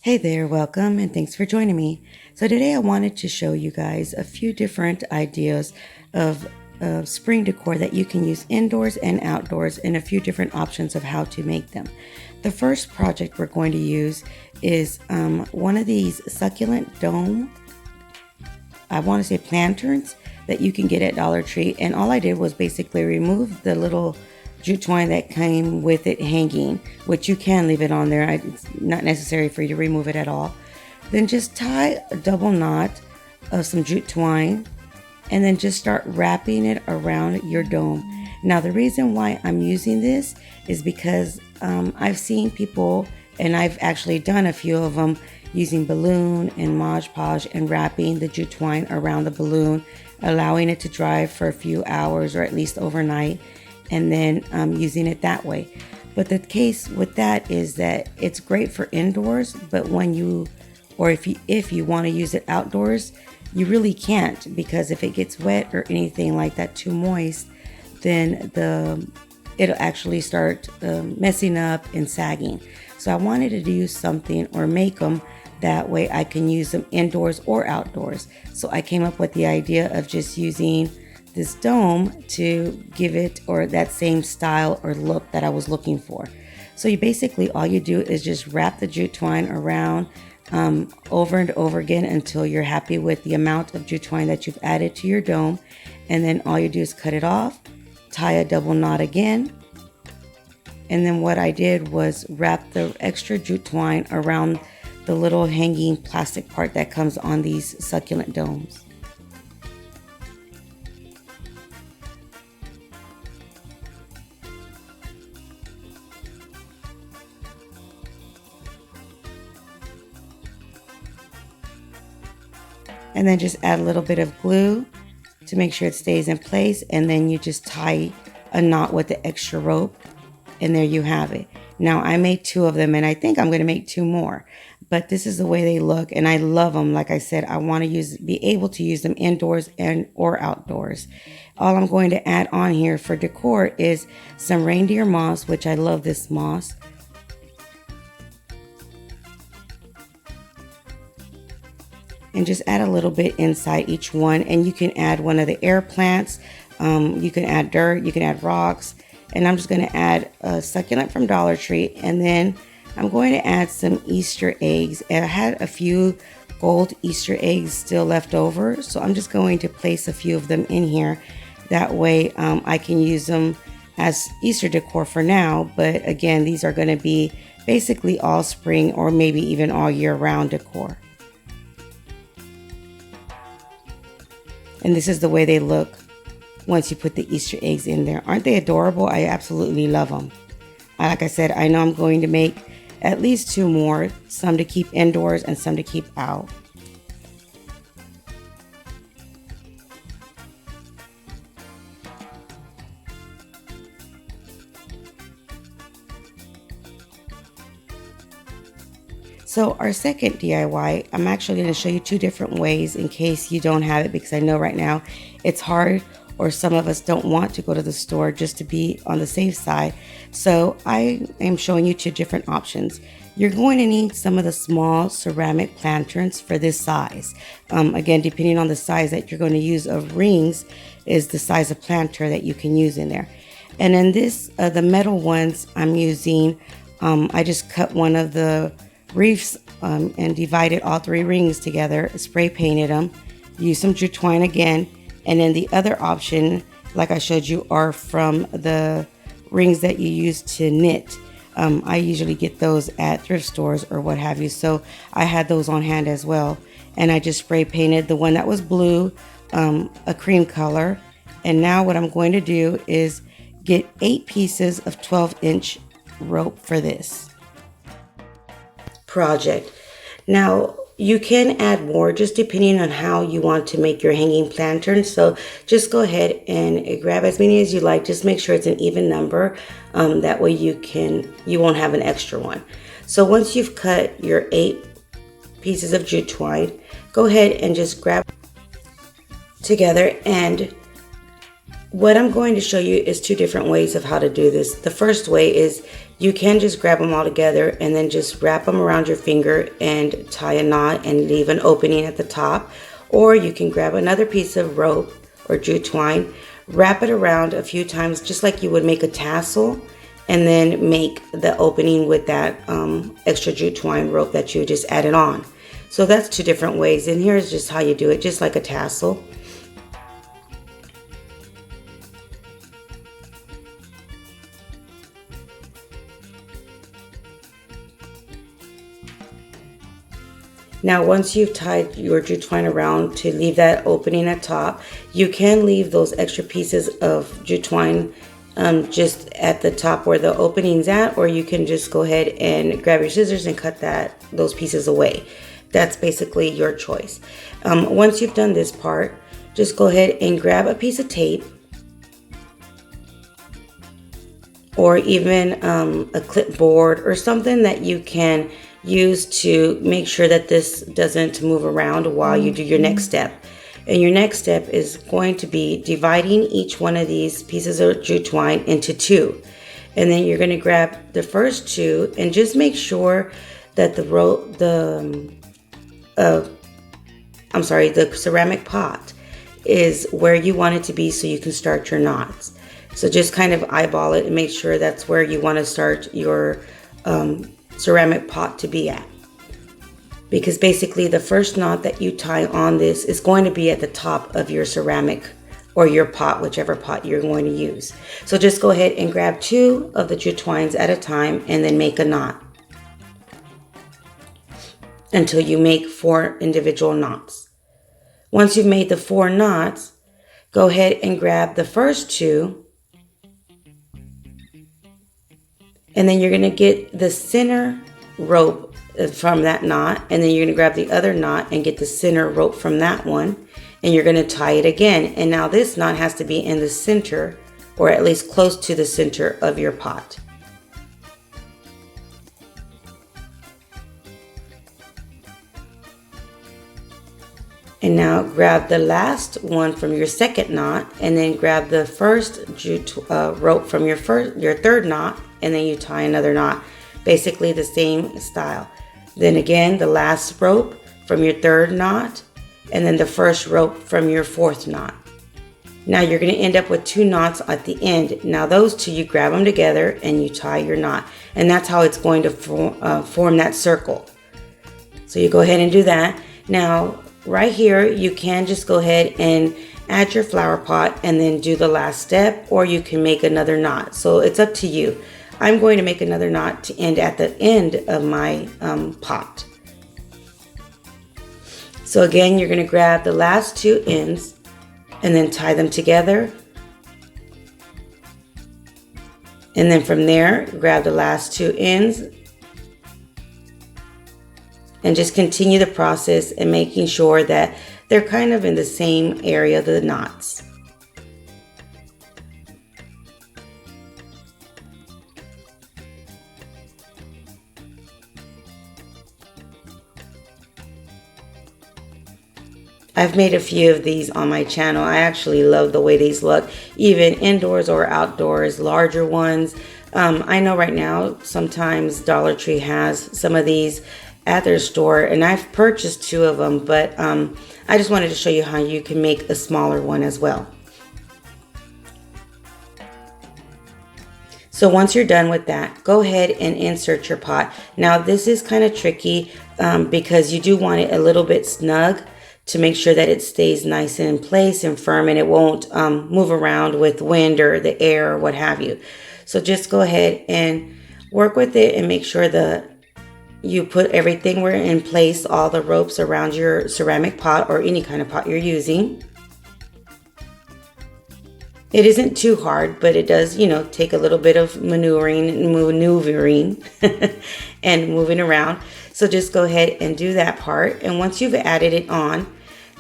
Hey there, welcome and thanks for joining me. So today I wanted to show you guys a few different ideas of spring decor that you can use indoors and outdoors, and a few different options of how to make them. The first project we're going to use is one of these succulent dome, I want to say planterns, that you can get at Dollar Tree. And all I did was basically remove the little jute twine that came with it hanging, which you can leave it on there. It's not necessary for you to remove it at all. Then just tie a double knot of some jute twine and then just start wrapping it around your dome. Now the reason why I'm using this is because I've seen people, and I've actually done a few of them, using balloon and Mod Podge and wrapping the jute twine around the balloon, allowing it to dry for a few hours or at least overnight, and then using it that way. But the case with that is that it's great for indoors, but when you, or if you want to use it outdoors, you really can't, because if it gets wet or anything like that, too moist, then it'll actually start messing up and sagging. So I wanted to do something or make them that way I can use them indoors or outdoors. So I came up with the idea of just using this dome to give it, or that same style or look that I was looking for. So you basically, all you do is just wrap the jute twine around over and over again until you're happy with the amount of jute twine that you've added to your dome. And then all you do is cut it off, tie a double knot again. And then what I did was wrap the extra jute twine around the little hanging plastic part that comes on these succulent domes. And then just add a little bit of glue to make sure it stays in place, and then you just tie a knot with the extra rope, and there you have it. Now I made 2 of them, and I think I'm going to make 2 more, but this is the way they look, and I love them. Like I said, I want to be able to use them indoors and or outdoors. All I'm going to add on here for decor is some reindeer moss, which I love this moss. And just add a little bit inside each one, and you can add one of the air plants, you can add dirt, you can add rocks, and I'm just going to add a succulent from Dollar Tree, and then I'm going to add some Easter eggs. And I had a few gold Easter eggs still left over, so I'm just going to place a few of them in here. That way I can use them as Easter decor for now, but again, these are going to be basically all spring or maybe even all year round decor. And this is the way they look once you put the Easter eggs in there. Aren't they adorable? I absolutely love them. Like I said, I know I'm going to make at least 2 more, some to keep indoors and some to keep out. So our second DIY, I'm actually going to show you 2 different ways in case you don't have it, because I know right now it's hard, or some of us don't want to go to the store just to be on the safe side. So I am showing you 2 different options. You're going to need some of the small ceramic planterns for this size. Again, depending on the size that you're going to use of rings is the size of planter that you can use in there. And in this, the metal ones I'm using, I just cut one of the wreaths and divided all 3 rings together, spray painted them, used some jute twine again, and then the other option, like I showed you, are from the rings that you use to knit. I usually get those at thrift stores or what have you, so I had those on hand as well, and I just spray painted the one that was blue, a cream color. And now what I'm going to do is get 8 pieces of 12-inch rope for this project. Now you can add more just depending on how you want to make your hanging lantern, so just go ahead and grab as many as you like. Just make sure it's an even number, that way you won't have an extra one. So once you've cut your 8 pieces of jute twine, go ahead and just grab together. And what I'm going to show you is 2 different ways of how to do this. The first way is you can just grab them all together and then just wrap them around your finger and tie a knot and leave an opening at the top. Or you can grab another piece of rope or jute twine, wrap it around a few times just like you would make a tassel, and then make the opening with that extra jute twine rope that you just added on. So that's two different ways, and here's just how you do it, just like a tassel. Now, once you've tied your jute twine around to leave that opening at top, you can leave those extra pieces of jute twine just at the top where the opening's at, or you can just go ahead and grab your scissors and cut those pieces away. That's basically your choice. Once you've done this part, just go ahead and grab a piece of tape, or even a clipboard or something that you can use to make sure that this doesn't move around while you do your next step. And your next step is going to be dividing each one of these pieces of jute twine into two. And then you're going to grab the first two and just make sure that the ceramic pot is where you want it to be so you can start your knots. So just kind of eyeball it and make sure that's where you want to start your ceramic pot to be at, because basically the first knot that you tie on this is going to be at the top of your ceramic or your pot, whichever pot you're going to use. So just go ahead and grab two of the jute twines at a time and then make a knot until you make 4 individual knots. Once you've made the 4 knots, go ahead and grab the first 2, and then you're going to get the center rope from that knot, and then you're going to grab the other knot and get the center rope from that one, and you're going to tie it again. And now this knot has to be in the center, or at least close to the center of your pot. And now grab the last one from your second knot, and then grab the first jute rope from your third knot, and then you tie another knot. Basically the same style. Then again, the last rope from your third knot, and then the first rope from your fourth knot. Now you're going to end up with 2 knots at the end. Now those 2, you grab them together and you tie your knot, and that's how it's going to form that circle. So you go ahead and do that. Now right here, you can just go ahead and add your flower pot and then do the last step, or you can make another knot. So it's up to you. I'm going to make another knot to end at the end of my pot. So again, you're going to grab the last 2 ends and then tie them together. And then from there, grab the last 2 ends and just continue the process and making sure that they're kind of in the same area of the knots. I've made a few of these on my channel. I actually love the way these look, even indoors or outdoors, larger ones. I know right now sometimes Dollar Tree has some of these at their store, and I've purchased 2 of them, but I just wanted to show you how you can make a smaller one as well. So once you're done with that, go ahead and insert your pot. Now this is kind of tricky because you do want it a little bit snug to make sure that it stays nice and in place and firm, and it won't move around with wind or the air or what have you. So just go ahead and work with it and make sure you put everything in place, all the ropes around your ceramic pot or any kind of pot you're using. It isn't too hard, but it does, take a little bit of maneuvering and moving around. So just go ahead and do that part. And once you've added it on,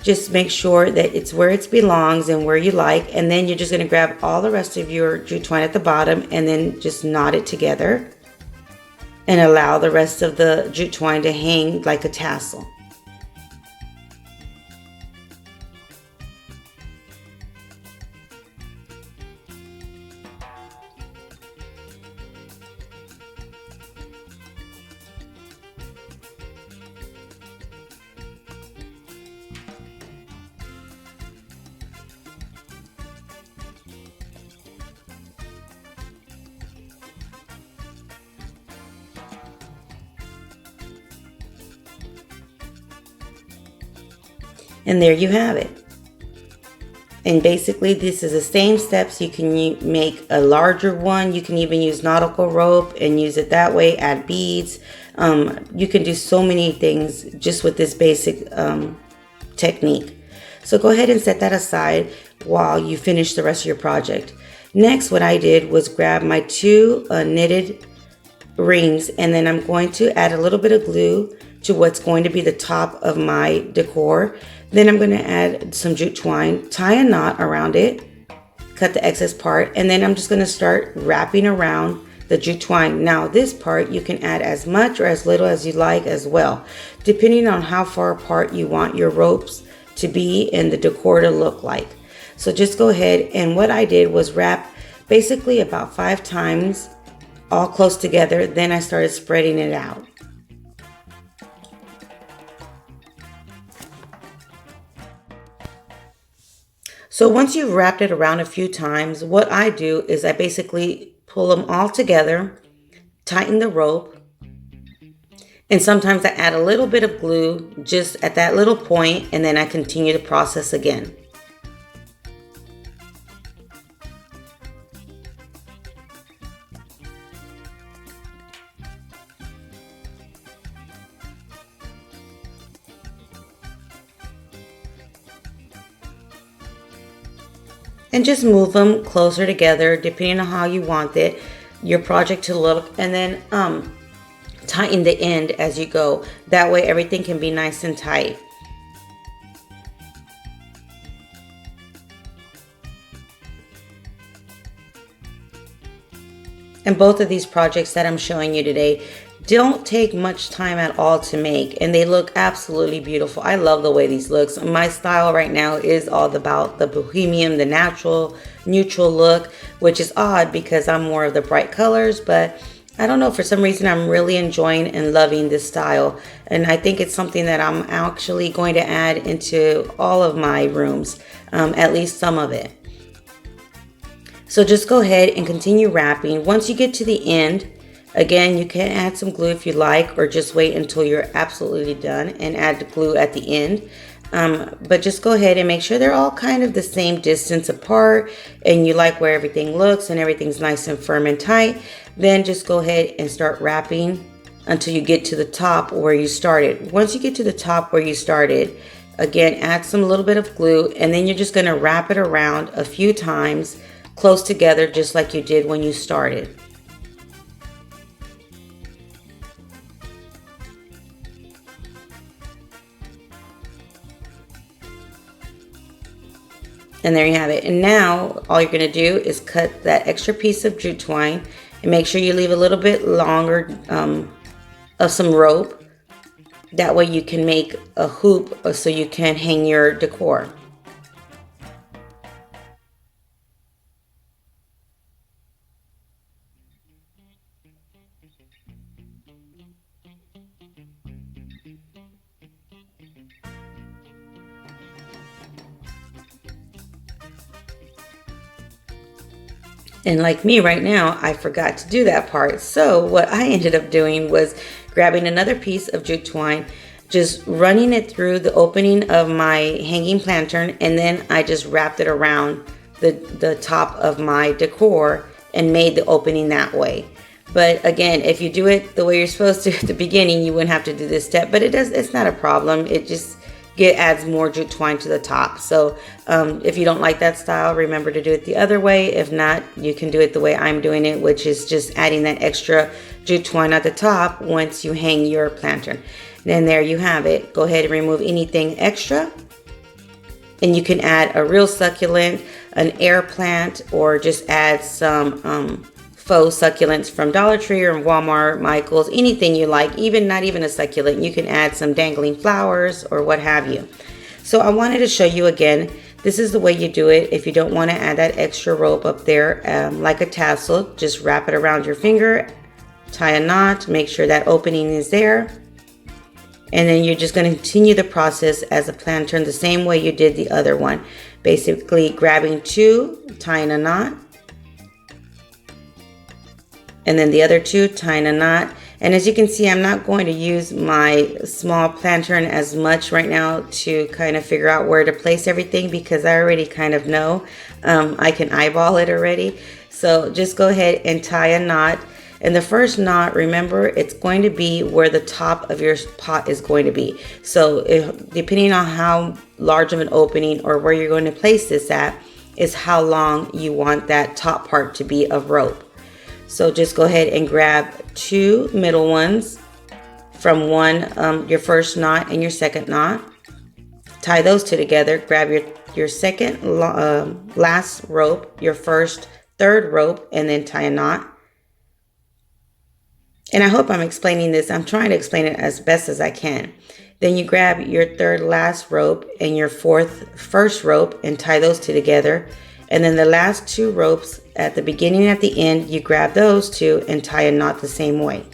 just make sure that it's where it belongs and where you like. And then you're just going to grab all the rest of your jute twine at the bottom and then just knot it together and allow the rest of the jute twine to hang like a tassel. And there you have it. And basically this is the same steps. You can make a larger one. You can even use nautical rope and use it that way, add beads. You can do so many things just with this basic technique. So go ahead and set that aside while you finish the rest of your project. Next, what I did was grab my 2 knitted rings, and then I'm going to add a little bit of glue to what's going to be the top of my decor. Then I'm going to add some jute twine, tie a knot around it, cut the excess part, and then I'm just going to start wrapping around the jute twine. Now this part you can add as much or as little as you like as well, depending on how far apart you want your ropes to be and the decor to look like. So just go ahead, and what I did was wrap basically about 5 times all close together. Then I started spreading it out. So once you've wrapped it around a few times, what I do is I basically pull them all together, tighten the rope, and sometimes I add a little bit of glue just at that little point, and then I continue the process again. And just move them closer together depending on how you want your project to look, and then tighten the end as you go. That way everything can be nice and tight. And both of these projects that I'm showing you today don't take much time at all to make, and they look absolutely beautiful. I love the way these looks. My style right now is all about the bohemian, the natural, neutral look, which is odd because I'm more of the bright colors, but I don't know, for some reason I'm really enjoying and loving this style, and I think it's something that I'm actually going to add into all of my rooms, at least some of it. So just go ahead and continue wrapping. Once you get to the end, again, you can add some glue if you like, or just wait until you're absolutely done and add the glue at the end. But just go ahead and make sure they're all kind of the same distance apart, and you like where everything looks and everything's nice and firm and tight. Then just go ahead and start wrapping until you get to the top where you started. Once you get to the top where you started, again, add some little bit of glue, and then you're just going to wrap it around a few times close together, just like you did when you started. And there you have it. And now all you're going to do is cut that extra piece of jute twine, and make sure you leave a little bit longer of some rope. That way you can make a hoop so you can hang your decor. And like me right now, I forgot to do that part. So what I ended up doing was grabbing another piece of jute twine, just running it through the opening of my hanging lantern, and then I just wrapped it around the top of my decor and made the opening that way. But again, if you do it the way you're supposed to at the beginning, you wouldn't have to do this step, but it's not a problem. It just adds more jute twine to the top. So if you don't like that style, remember to do it the other way. If not, you can do it the way I'm doing it, which is just adding that extra jute twine at the top once you hang your lantern. Then there you have it. Go ahead and remove anything extra, and you can add a real succulent, an air plant, or just add some faux succulents from Dollar Tree or Walmart, Michael's, anything you like. Even not even a succulent, you can add some dangling flowers or what have you. So I wanted to show you again, this is the way you do it. If you don't want to add that extra rope up there like a tassel, just wrap it around your finger, tie a knot, make sure that opening is there, and then you're just going to continue the process as a lantern the same way you did the other one. Basically grabbing 2, tying a knot, and then the other 2, tying a knot, And as you can see, I'm not going to use my small lantern as much right now to kind of figure out where to place everything, because I already kind of know. I can eyeball it already. So just go ahead and tie a knot. And the first knot, remember, it's going to be where the top of your pot is going to be. So depending on how large of an opening or where you're going to place this at, is how long you want that top part to be of rope. So just go ahead and grab 2 middle ones from your first knot and your second knot. Tie those 2 together. Grab your second last rope, your first third rope, and then tie a knot. And I hope I'm explaining this. I'm trying to explain it as best as I can. Then you grab your third last rope and your first rope and tie those 2 together. And then the last 2 ropes at the beginning and at the end, you grab those 2 and tie a knot the same way.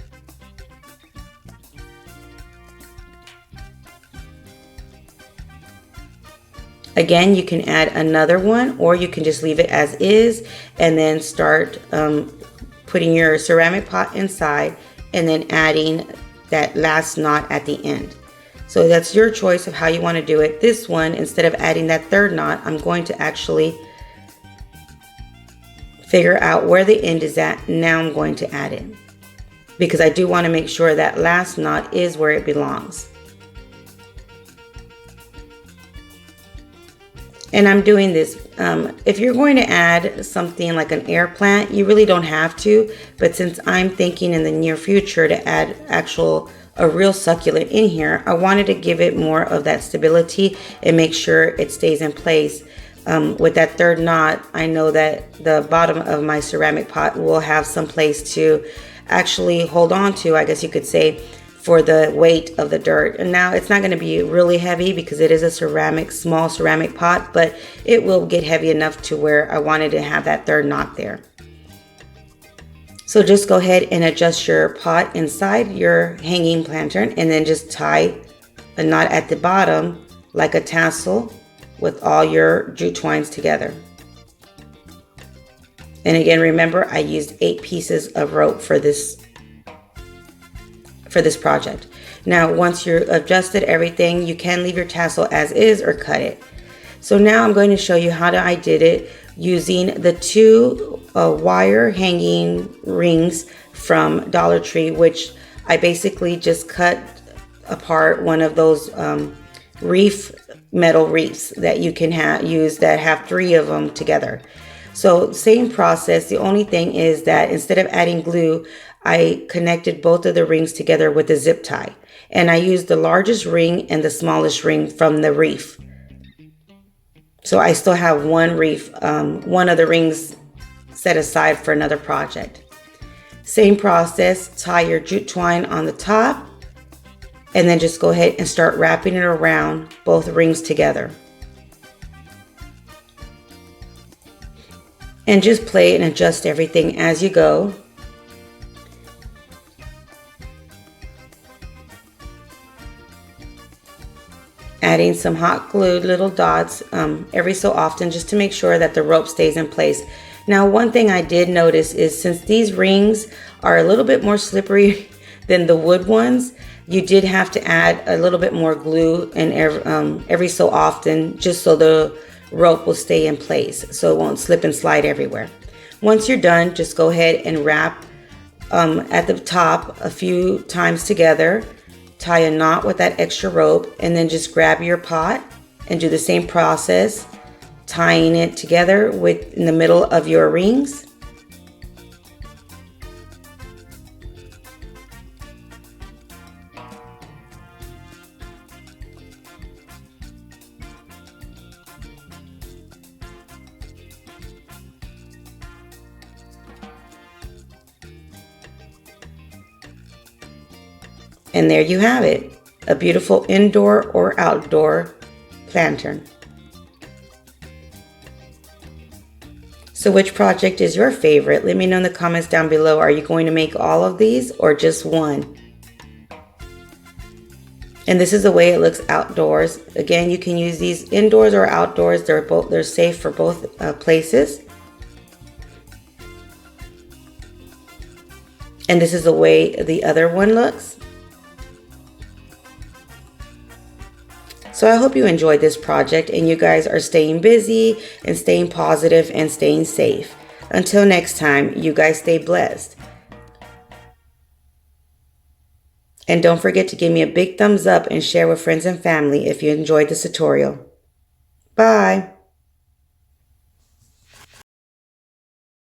Again, you can add another one, or you can just leave it as is and then start putting your ceramic pot inside and then adding that last knot at the end. So that's your choice of how you want to do it. This one, instead of adding that third knot, I'm going to actually figure out where the end is at. Now I'm going to add it, because I do want to make sure that last knot is where it belongs. And I'm doing this, if you're going to add something like an air plant, you really don't have to, but since I'm thinking in the near future to add a real succulent in here, I wanted to give it more of that stability and make sure it stays in place. With that third knot, I know that the bottom of my ceramic pot will have some place to actually hold on to, I guess you could say, for the weight of the dirt. And now it's not going to be really heavy because it is a small ceramic pot, but it will get heavy enough to where I wanted to have that third knot there. So just go ahead and adjust your pot inside your hanging lantern, and then just tie a knot at the bottom like a tassel with all your jute twines together. And again, remember, I used 8 pieces of rope for this project. Now, once you've adjusted everything, you can leave your tassel as is or cut it. So now I'm going to show you how I did it using the 2 wire hanging rings from Dollar Tree, which I basically just cut apart one of those metal wreaths that you can use that have 3 of them together. So same process. The only thing is that instead of adding glue, I connected both of the rings together with a zip tie, and I used the largest ring and the smallest ring from the wreath. So I still have one of the rings set aside for another project. Same process, tie your jute twine on the top, and then just go ahead and start wrapping it around both rings together. And just play and adjust everything as you go. Adding some hot glued little dots every so often, just to make sure that the rope stays in place. Now, one thing I did notice is, since these rings are a little bit more slippery than the wood ones, you did have to add a little bit more glue and every so often, just so the rope will stay in place, so it won't slip and slide everywhere. Once you're done, just go ahead and wrap at the top a few times together. Tie a knot with that extra rope, and then just grab your pot and do the same process, tying it together in the middle of your rings. And there you have it, a beautiful indoor or outdoor lantern. So which project is your favorite? Let me know in the comments down below. Are you going to make all of these or just one? And this is the way it looks outdoors. Again, you can use these indoors or outdoors. They're safe for both places. And this is the way the other one looks. So I hope you enjoyed this project and you guys are staying busy and staying positive and staying safe. Until next time, you guys stay blessed. And don't forget to give me a big thumbs up and share with friends and family if you enjoyed this tutorial. Bye.